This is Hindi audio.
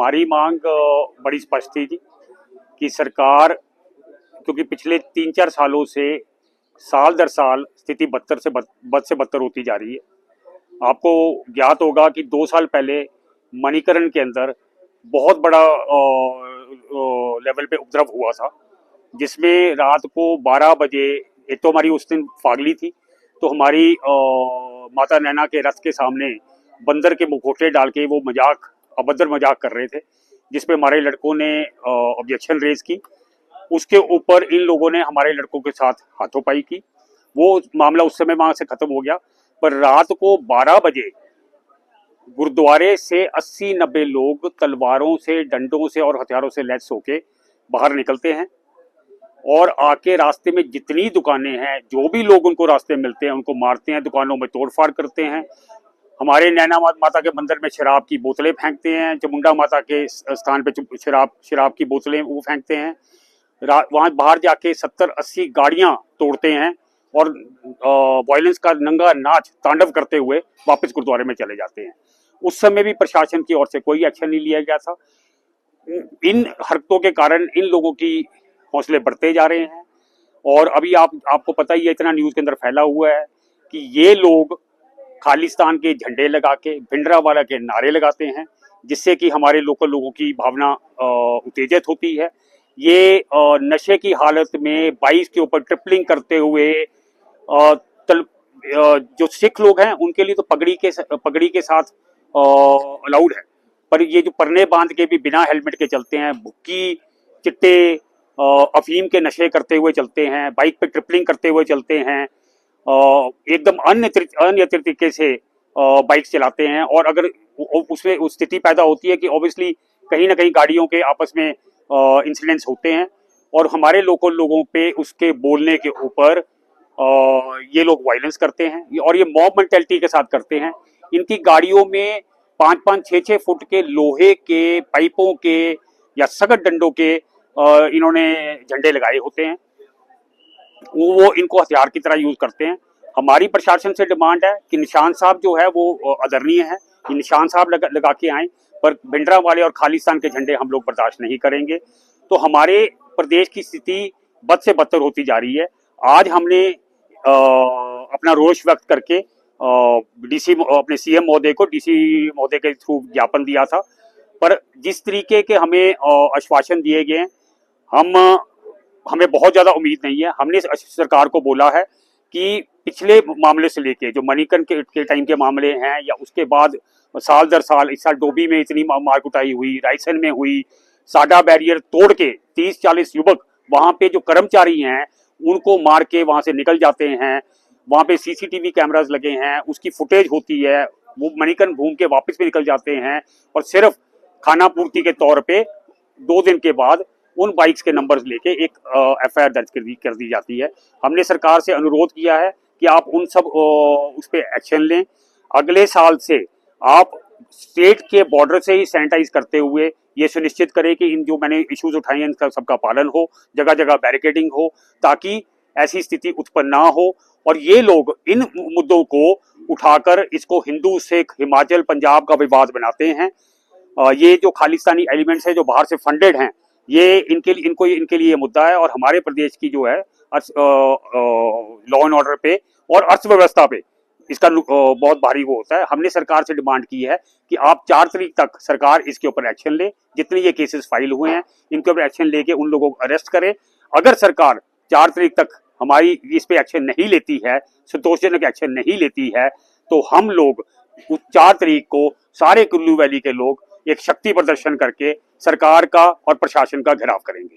हमारी मांग बड़ी स्पष्ट थी जी कि सरकार, क्योंकि पिछले 3-4 सालों से साल दर साल स्थिति बद से बदतर होती जा रही है। आपको ज्ञात होगा कि 2 साल पहले मणिकरण के अंदर बहुत बड़ा लेवल पे उपद्रव हुआ था, जिसमें रात को 12 बजे, एक तो हमारी उस दिन फागली थी, तो हमारी माता नैना के रथ के सामने बंदर के मुखौटे डाल के वो अभद्र मजाक कर रहे थे, जिसपे हमारे लड़कों ने ऑब्जेक्शन रेज की। उसके ऊपर इन लोगों ने हमारे लड़कों के साथ हाथोपाई की। वो मामला उस समय वहां से खत्म हो गया, पर रात को 12 बजे गुरुद्वारे से 80-90 लोग तलवारों से, डंडों से और हथियारों से लैस होके बाहर निकलते हैं और आके रास्ते में जितनी दुकानें हैं, जो भी लोग उनको रास्ते में मिलते हैं उनको मारते हैं, दुकानों में तोड़फाड़ करते हैं। हमारे नैना माता के मंदिर में शराब की बोतलें फेंकते हैं, चामुंडा माता के स्थान पे शराब की बोतलें वो फेंकते हैं। वहां बाहर जाके 70-80 गाड़ियां तोड़ते हैं और वायलेंस का नंगा नाच तांडव करते हुए वापस गुरुद्वारे में चले जाते हैं। उस समय भी प्रशासन की ओर से कोई एक्शन नहीं लिया गया था। इन हरकतों के कारण इन लोगों की हौसले बढ़ते जा रहे हैं और अभी आपको पता ही है, इतना न्यूज के अंदर फैला हुआ है कि ये लोग खालिस्तान के झंडे लगा के, भिंडरावाला के नारे लगाते हैं, जिससे कि हमारे लोकल लोगों की भावना उत्तेजित होती है। ये नशे की हालत में 22 के ऊपर ट्रिपलिंग करते हुए जो सिख लोग हैं उनके लिए तो पगड़ी के साथ अलाउड है, पर ये जो परने बांध के भी बिना हेलमेट के चलते हैं, भुक्की, चिट्टे, अफीम के नशे करते हुए चलते हैं, बाइक पे ट्रिपलिंग करते हुए चलते हैं, एकदम अन्य तरीके से बाइक चलाते हैं। और अगर उसमें उस स्थिति पैदा होती है कि ऑब्वियसली कहीं ना कहीं गाड़ियों के आपस में इंसिडेंट्स होते हैं और हमारे लोकल लोगों पे उसके बोलने के ऊपर ये लोग वायलेंस करते हैं और ये मॉब मेंटालिटी के साथ करते हैं। इनकी गाड़ियों में 5-5, 6-6 फुट के लोहे के पाइपों के या सख्त डंडों के इन्होंने झंडे लगाए होते हैं, वो इनको हथियार की तरह यूज करते हैं। हमारी प्रशासन से डिमांड है कि निशान साहब जो है वो आदरणीय है, कि निशान साहब लगा के आए, पर भिंडरावाले और खालिस्तान के झंडे हम लोग बर्दाश्त नहीं करेंगे। तो हमारे प्रदेश की स्थिति बद से बदतर होती जा रही है। आज हमने अपना रोष व्यक्त करके डीसी अपने सीएम महोदय को डीसी महोदय के थ्रू ज्ञापन दिया था, पर जिस तरीके के हमें आश्वासन दिए गए हमें बहुत ज्यादा उम्मीद नहीं है। हमने सरकार को बोला है कि पिछले मामले से लेके जो मणिकरण के टाइम के मामले हैं या उसके बाद साल दर साल, इस साल डोभी में इतनी मार कुटाई हुई, रायसन में हुई, साडा बैरियर तोड़ के 30-40 युवक वहां पे जो कर्मचारी हैं उनको मार के वहां से निकल जाते हैं। वहां पे सीसीटीवी कैमरास लगे हैं, उसकी फुटेज होती है, वो मणिकरण घूम के वापस भी निकल जाते हैं और सिर्फ खाना पूर्ति के तौर पे 2 दिन के बाद उन बाइक्स के नंबर्स लेके एक एफआईआर दर्ज कर दी जाती है। हमने सरकार से अनुरोध किया है कि आप उन सब उस पर एक्शन लें। अगले साल से आप स्टेट के बॉर्डर से ही सैनिटाइज करते हुए ये सुनिश्चित करें कि इन जो मैंने इश्यूज उठाए हैं इनका सबका पालन हो, जगह जगह बैरिकेडिंग हो, ताकि ऐसी स्थिति उत्पन्न ना हो और ये लोग इन मुद्दों को उठाकर इसको हिंदू सिख हिमाचल पंजाब का विवाद बनाते हैं। ये जो खालिस्तानी एलिमेंट्स है जो बाहर से फंडेड हैं, ये इनके लिए मुद्दा है और हमारे प्रदेश की जो है लॉ एंड ऑर्डर पे और अर्थव्यवस्था पे इसका बहुत भारी वो होता है। हमने सरकार से डिमांड की है कि आप 4 तारीख तक सरकार इसके ऊपर एक्शन ले, जितने ये केसेस फाइल हुए हैं इनके ऊपर एक्शन लेके उन लोगों को अरेस्ट करे। अगर सरकार 4 तारीख तक हमारी इस पे एक्शन नहीं लेती है, संतोषजनक एक्शन नहीं लेती है, तो हम लोग 4 तारीख को सारे कुल्लू वैली के लोग एक शक्ति प्रदर्शन करके सरकार का और प्रशासन का घेराव करेंगे।